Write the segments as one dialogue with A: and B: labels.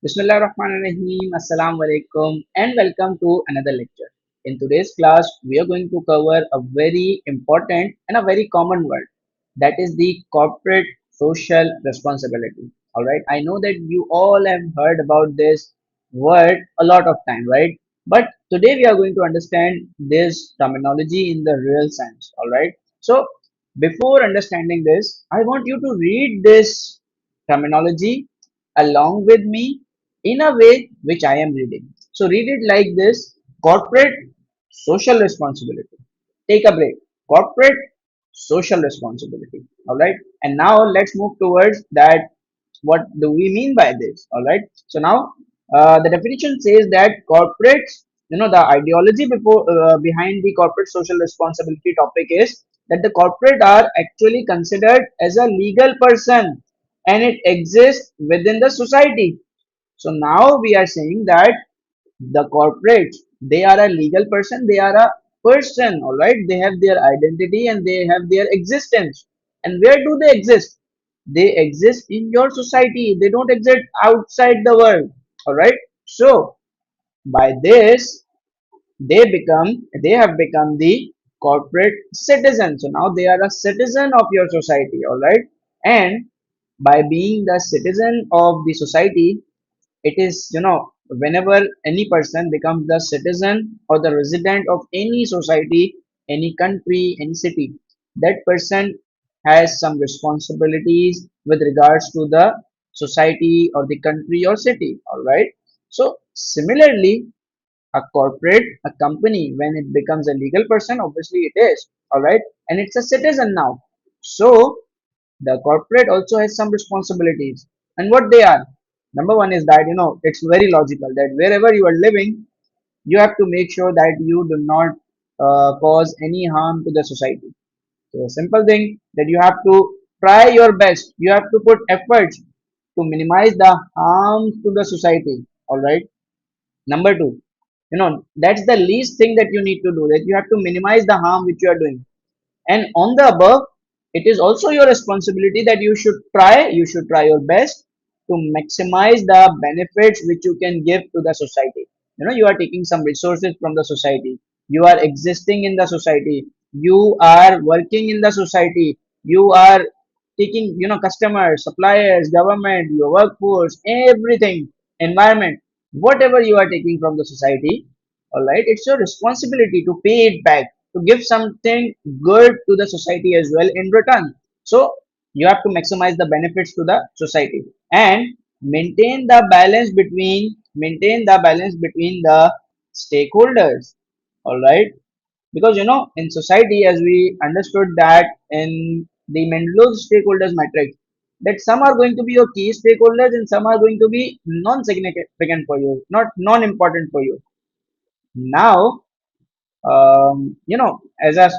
A: Bismillahirrahmanirrahim. Assalamu alaikum and welcome to another lecture. In today's class, we are going to cover a very important and a very common word, that is the corporate social responsibility. All right. I know that you all have heard about this word a lot of time, right? But today we are going to understand this terminology in the real sense. All right. So before understanding this, I want you to read this terminology along with me in a way which I am reading. So read it like this: corporate social responsibility. Take a break. Corporate social responsibility. All right. And now let's move towards that. What do we mean by this? All right. So now the definition says that corporates, the ideology behind the corporate social responsibility topic is that the corporate are actually considered as a legal person and it exists within the society. So now we are saying that the corporates, they are a legal person, they are a person, all right? They have their identity and they have their existence. And where do they exist? They exist in your society. They don't exist outside the world, all right? So by this, they have become the corporate citizen. So now they are a citizen of your society, all right? And by being the citizen of the society, it is, whenever any person becomes the citizen or the resident of any society, any country, any city, that person has some responsibilities with regards to the society or the country or city. All right. So similarly, a corporate, a company, when it becomes a legal person, obviously it is, all right, and it's a citizen now. So the corporate also has some responsibilities, and what they are: number one is that, it's very logical that wherever you are living, you have to make sure that you do not cause any harm to the society. So a simple thing that you have to try your best, you have to put efforts to minimize the harm to the society. All right. Number two, that's the least thing that you need to do, that you have to minimize the harm which you are doing. And on the above, it is also your responsibility that you should try your best to maximize the benefits which you can give to the society. You are taking some resources from the society, you are existing in the society, you are working in the society, you are taking, customers, suppliers, government, your workforce, everything, environment, whatever you are taking from the society. All right, it's your responsibility to pay it back, to give something good to the society as well in return. So you have to maximize the benefits to the society and maintain the balance between the stakeholders. All right, because in society, as we understood that in the Mendelow's stakeholders matrix, that some are going to be your key stakeholders and some are going to be non-significant for you, not non-important for you. Now, as a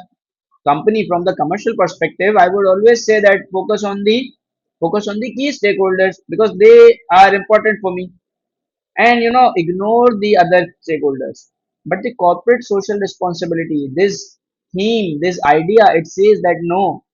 A: company, from the commercial perspective, I would always say that focus on the key stakeholders because they are important for me, and ignore the other stakeholders. But the corporate social responsibility, this theme, this idea, it says that no,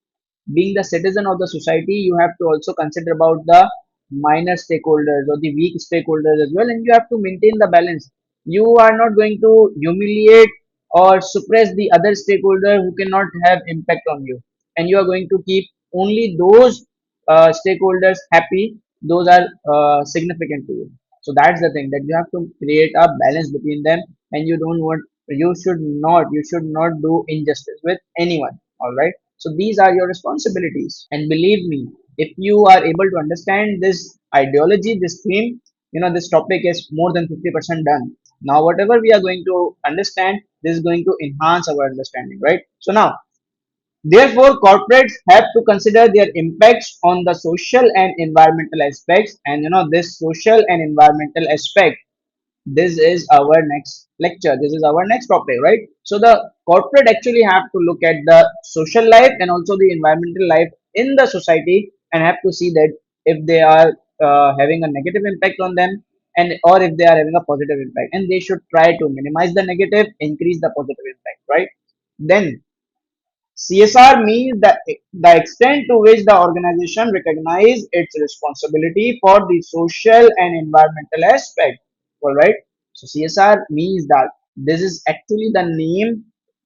A: being the citizen of the society, you have to also consider about the minor stakeholders or the weak stakeholders as well, and you have to maintain the balance. You are not going to humiliate or suppress the other stakeholder who cannot have impact on you, and you are going to keep only those stakeholders happy, those are significant to you. So that's the thing, that you have to create a balance between them, and you should not do injustice with anyone. All right, so these are your responsibilities. And believe me, if you are able to understand this ideology, this theme, this topic is more than 50% done. Now, whatever we are going to understand, this is going to enhance our understanding, right? So now, therefore, corporates have to consider their impacts on the social and environmental aspects. And this social and environmental aspect, this is our next lecture, this is our next topic, right? So the corporate actually have to look at the social life and also the environmental life in the society, and have to see that if they are having a negative impact on them, and or if they are having a positive impact, and they should try to minimize the negative, increase the positive impact, right? Then CSR means the extent to which the organization recognizes its responsibility for the social and environmental aspect. All right. So CSR means that this is actually the name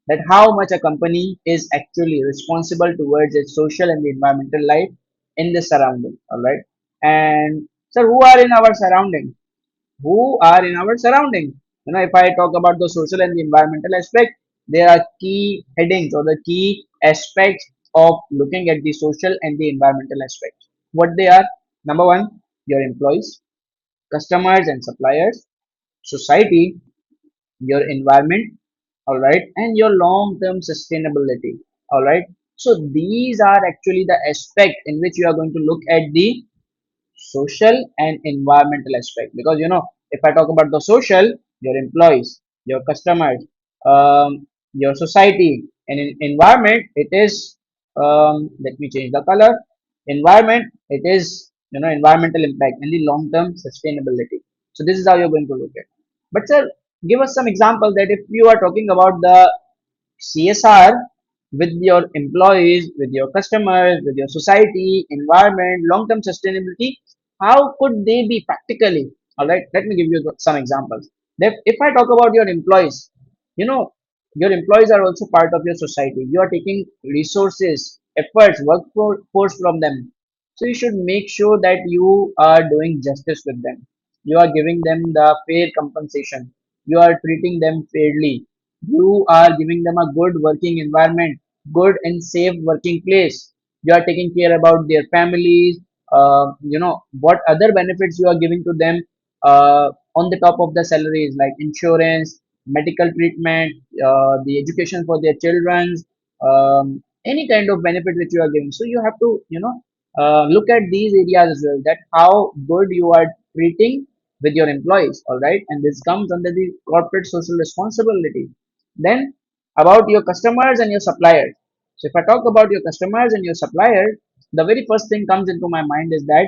A: that how much a company is actually responsible towards its social and the environmental life in the surrounding. All right. And so who are in our surrounding? Who are in our surrounding. If I talk about the social and the environmental aspect, there are key headings or the key aspects of looking at the social and the environmental aspects. What they are: number one, your employees, customers and suppliers, society, your environment, all right, and your long-term sustainability, all right. So these are actually the aspect in which you are going to look at the social and environmental aspect, because if I talk about the social, your employees, your customers, your society, and in environment it is, let me change the color. Environment, it is environmental impact and the long term sustainability. So this is how you're going to look at. But sir, give us some example that if you are talking about the CSR with your employees, with your customers, with your society, environment, long term sustainability, how could they be practically? All right, let me give you some examples. That if I talk about your employees, you know, your employees are also part of your society. You are taking resources, efforts, workforce from them. So you should make sure that you are doing justice with them. You are giving them the fair compensation. You are treating them fairly. You are giving them a good working environment, good and safe working place. You are taking care about their families. What other benefits you are giving to them on the top of the salaries, like insurance, medical treatment, the education for their children, any kind of benefit which you are giving. So you have to look at these areas as well, that how good you are treating with your employees. All right, and this comes under the corporate social responsibility. Then about your customers and your suppliers. So if I talk about your customers and your suppliers, the very first thing comes into my mind is that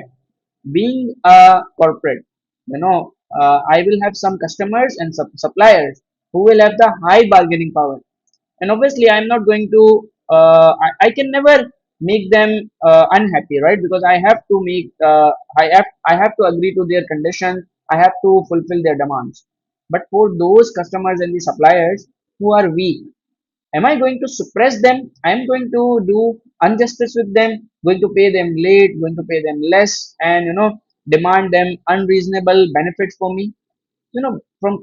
A: being a corporate, I will have some customers and suppliers who will have the high bargaining power. And obviously, I'm not going to, I can never make them unhappy, right? Because I have to I have to agree to their conditions. I have to fulfill their demands. But for those customers and the suppliers who are weak, am I going to suppress them? I am going to do injustice with them, going to pay them late, going to pay them less, and demand them unreasonable benefits for me. From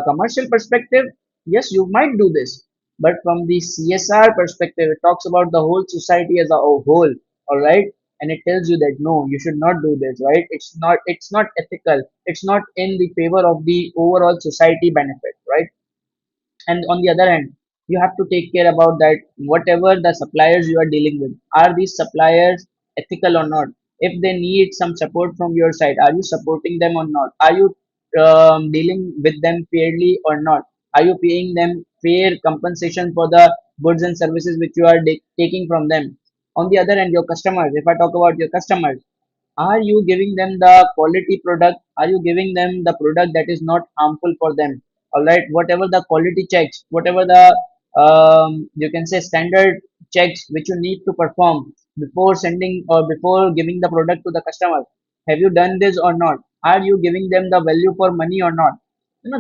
A: commercial perspective, yes, you might do this, but from the CSR perspective, it talks about the whole society as a whole. All right, and it tells you that no, you should not do this, right? It's not ethical, it's not in the favor of the overall society benefit, right? And on the other hand, you have to take care about that whatever the suppliers you are dealing with, are these suppliers ethical or not? If they need some support from your side, are you supporting them or not? Are you dealing with them fairly or not? Are you paying them fair compensation for the goods and services which you are taking from them? On the other hand, your customers, if I talk about your customers, are you giving them the quality product? Are you giving them the product that is not harmful for them? All right, whatever the quality checks, whatever the you can say standard checks which you need to perform before sending or before giving the product to the customer, have you done this or not? Are you giving them the value for money or not?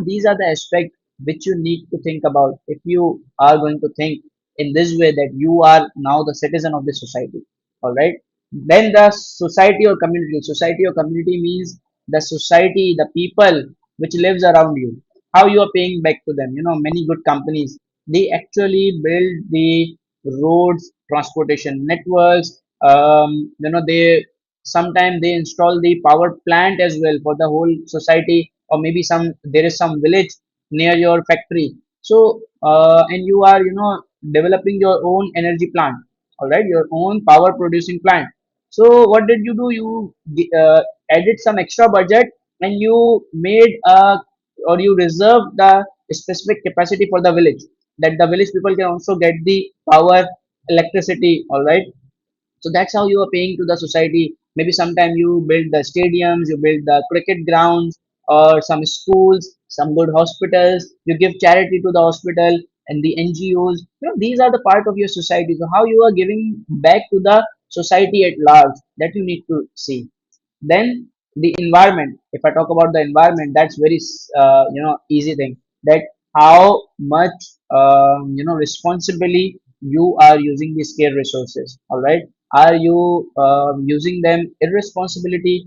A: These are the aspects which you need to think about if you are going to think in this way, that you are now the citizen of the society. All right, then the society or community. Society or community means the society, the people which lives around you, how you are paying back to them. Many good companies, they actually build the roads, transportation networks. They sometimes they install the power plant as well for the whole society, or maybe there is some village near your factory. So and you are developing your own energy plant, all right, your own power producing plant. So what did you do? You added some extra budget, and you made or you reserved the specific capacity for the village, that the village people can also get the power, electricity. All right, so that's how you are paying to the society. Maybe sometime you build the stadiums, you build the cricket grounds, or some schools, some good hospitals. You give charity to the hospital. and the NGOs. These are the part of your society. So how you are giving back to the society at large, that you need to see. Then the environment. If I talk about the environment, that's very easy thing. That how much responsibly you are using these scarce resources. All right, are you using them irresponsibly?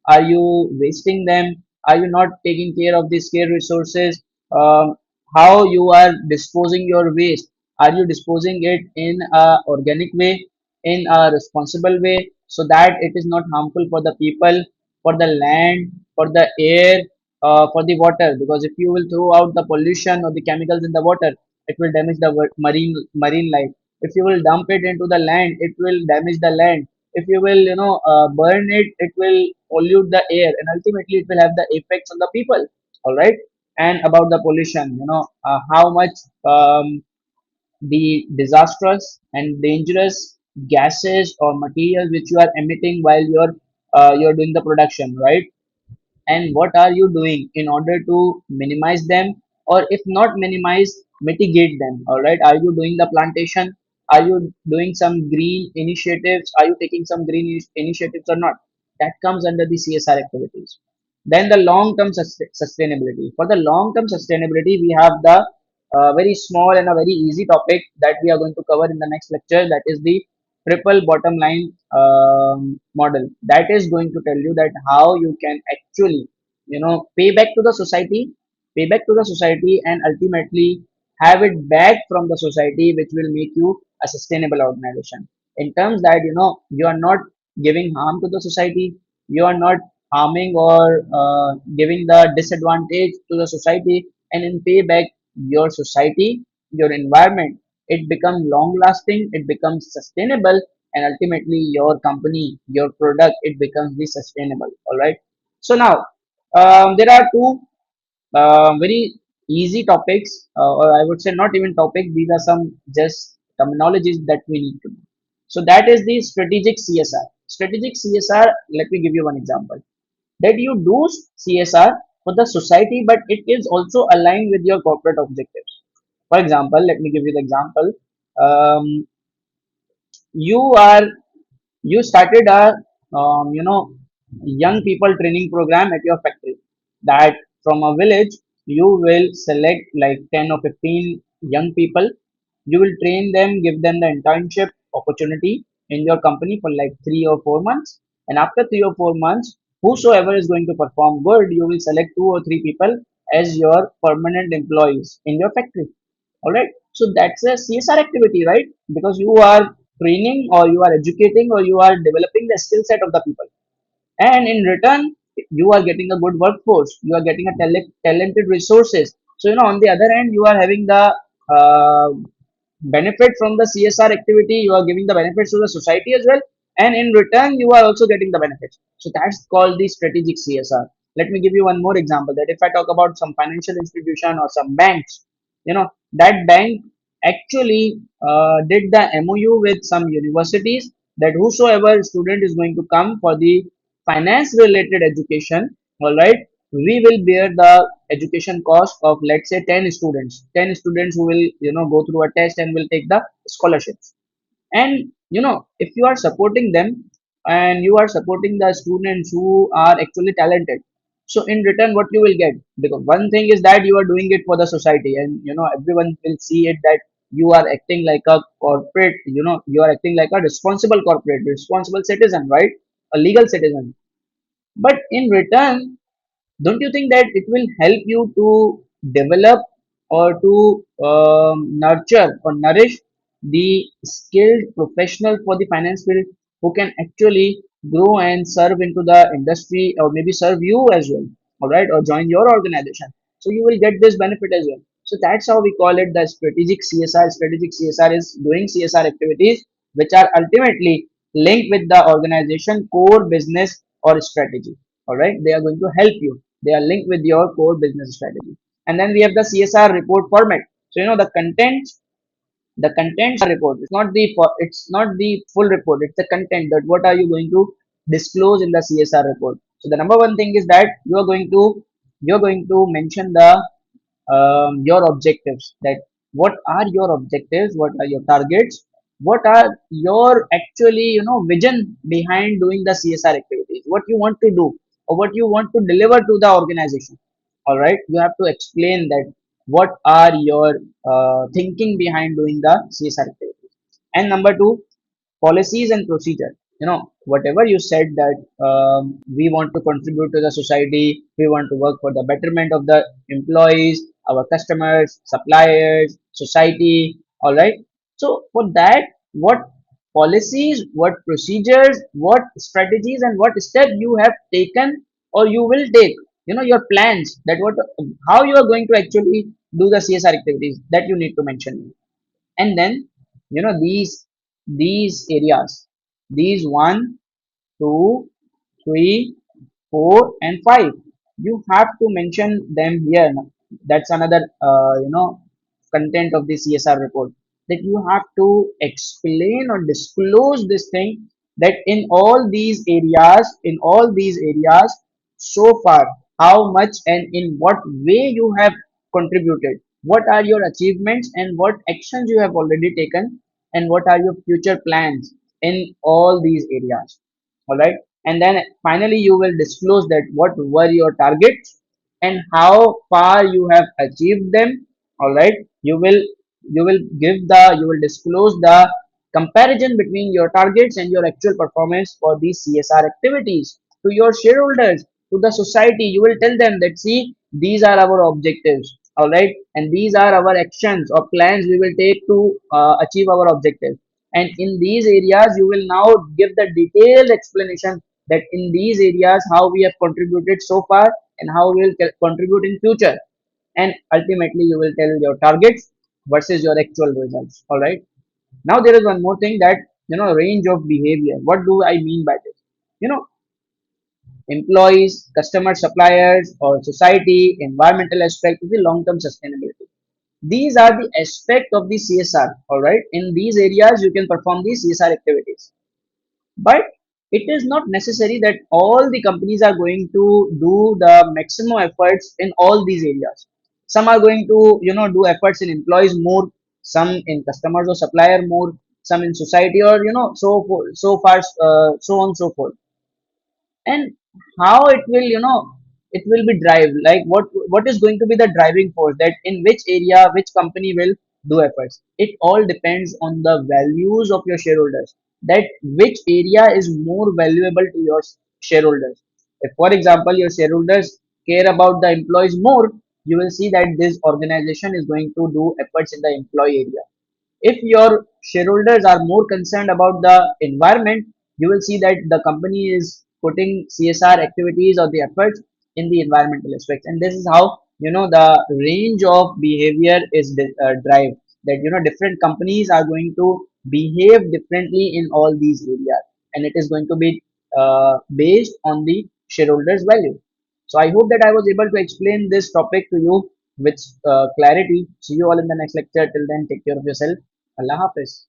A: Are you wasting them? Are you not taking care of these scarce resources? How you are disposing your waste? Are you disposing it in a organic way, in a responsible way, so that it is not harmful for the people, for the land, for the air, for the water? Because if you will throw out the pollution or the chemicals in the water, it will damage the marine life. If you will dump it into the land, it will damage the land. If you will burn it, it will pollute the air, and ultimately it will have the effects on the people. All right. And about the pollution, how much the disastrous and dangerous gases or materials which you are emitting while you're doing the production, right? And what are you doing in order to minimize them, or if not minimize, mitigate them? All right, are you doing the plantation? Are you doing some green initiatives? Are you taking some green initiatives or not? That comes under the CSR activities. Then the long term sustainability. For the long term sustainability, we have the very small and a very easy topic that we are going to cover in the next lecture, that is the triple bottom line model. That is going to tell you that how you can actually pay back to the society, and ultimately have it back from the society, which will make you a sustainable organization, in terms that you are not giving harm to the society, you are not harming or giving the disadvantage to the society, and in payback, your society, your environment, it becomes long lasting, it becomes sustainable, and ultimately your company, your product, it becomes the sustainable. All right. So now there are two very easy topics, or I would say not even topic, these are some just terminologies that we need to know. So that is the strategic CSR. Strategic CSR, let me give you one example, that you do CSR for the society, but it is also aligned with your corporate objectives. For example, let me give you the example. Um, you are you started a young people training program at your factory, that from a village you will select like 10 or 15 young people. You will train them, give them the internship opportunity in your company for like 3 or 4 months, and after 3 or 4 months, whosoever is going to perform good, you will select 2 or 3 people as your permanent employees in your factory. All right. So that's a CSR activity, right? Because you are training, or you are educating, or you are developing the skill set of the people, and in return you are getting a good workforce, you are getting a talented resources. So on the other hand, you are having the uh, benefit from the CSR activity, you are giving the benefits to the society as well, and in return you are also getting the benefits. So that's called the strategic CSR. Let me give you one more example, that if I talk about some financial institution or some banks, that bank actually did the MOU with some universities, that whosoever student is going to come for the finance related education, all right, we will bear the education cost of, let's say, 10 students who will go through a test and will take the scholarships. And if you are supporting them, and you are supporting the students who are actually talented, so in return what you will get, because one thing is that you are doing it for the society, and everyone will see it, that you are acting like a corporate, you are acting like a responsible corporate, responsible citizen, right? A legal citizen. But in return, don't you think that it will help you to develop, or to nurture or nourish the skilled professional for the finance field, who can actually grow and serve into the industry, or maybe serve you as well, all right, or join your organization? So you will get this benefit as well. So that's how we call it the strategic CSR. Strategic CSR is doing CSR activities which are ultimately linked with the organization core business or strategy. All right, they are going to help you, they are linked with your core business strategy. And then we have the CSR report format. So the contents report, it's not the full report, it's the content, that what are you going to disclose in the CSR report. So the number one thing is that you're going to mention the your objectives, that what are your objectives, what are your targets, what are your actually vision behind doing the CSR activities, what you want to do or what you want to deliver to the organization. All right, you have to explain that what are your thinking behind doing the CSR activities. And number two, policies and procedure. Whatever you said that we want to contribute to the society, we want to work for the betterment of the employees, our customers, suppliers, society. All right, so for that, what policies, what procedures, what strategies, and what step you have taken or you will take, your plans, that what, how you are going to actually do the CSR activities, that you need to mention. And then these areas, these 1, 2, 3, 4 and 5, you have to mention them here. That's another content of the CSR report, that you have to explain or disclose this thing, that in all these areas so far, how much and in what way you have contributed, what are your achievements and what actions you have already taken, and what are your future plans in all these areas. All right, and then finally you will disclose that what were your targets and how far you have achieved them. All right, you will disclose the comparison between your targets and your actual performance for these CSR activities to your shareholders, to the society. You will tell them that, see, these are our objectives. All right, and these are our actions or plans we will take to achieve our objectives. And in these areas you will now give the detailed explanation, that in these areas how we have contributed so far and how we will contribute in future. And ultimately you will tell your targets versus your actual results. All right, now there is one more thing, that range of behavior. What do I mean by this? you know Employees, customers, suppliers, or society, environmental aspect, the long term sustainability. These are the aspect of the CSR. All right, in these areas you can perform these CSR activities. But it is not necessary that all the companies are going to do the maximum efforts in all these areas. Some are going to do efforts in employees more, some in customers or supplier more, some in society, or so far, so on so forth. And how it will it will be drive, like what is going to be the driving force, that in which area which company will do efforts. It all depends on the values of your shareholders, that which area is more valuable to your shareholders. If for example your shareholders care about the employees more, you will see that this organization is going to do efforts in the employee area. If your shareholders are more concerned about the environment, you will see that the company is putting CSR activities or the efforts in the environmental aspects. And this is how the range of behavior is drive, that different companies are going to behave differently in all these areas, and it is going to be based on the shareholders value. So I hope that I was able to explain this topic to you with clarity. See you all in the next lecture. Till then, take care of yourself. Allah Hafiz.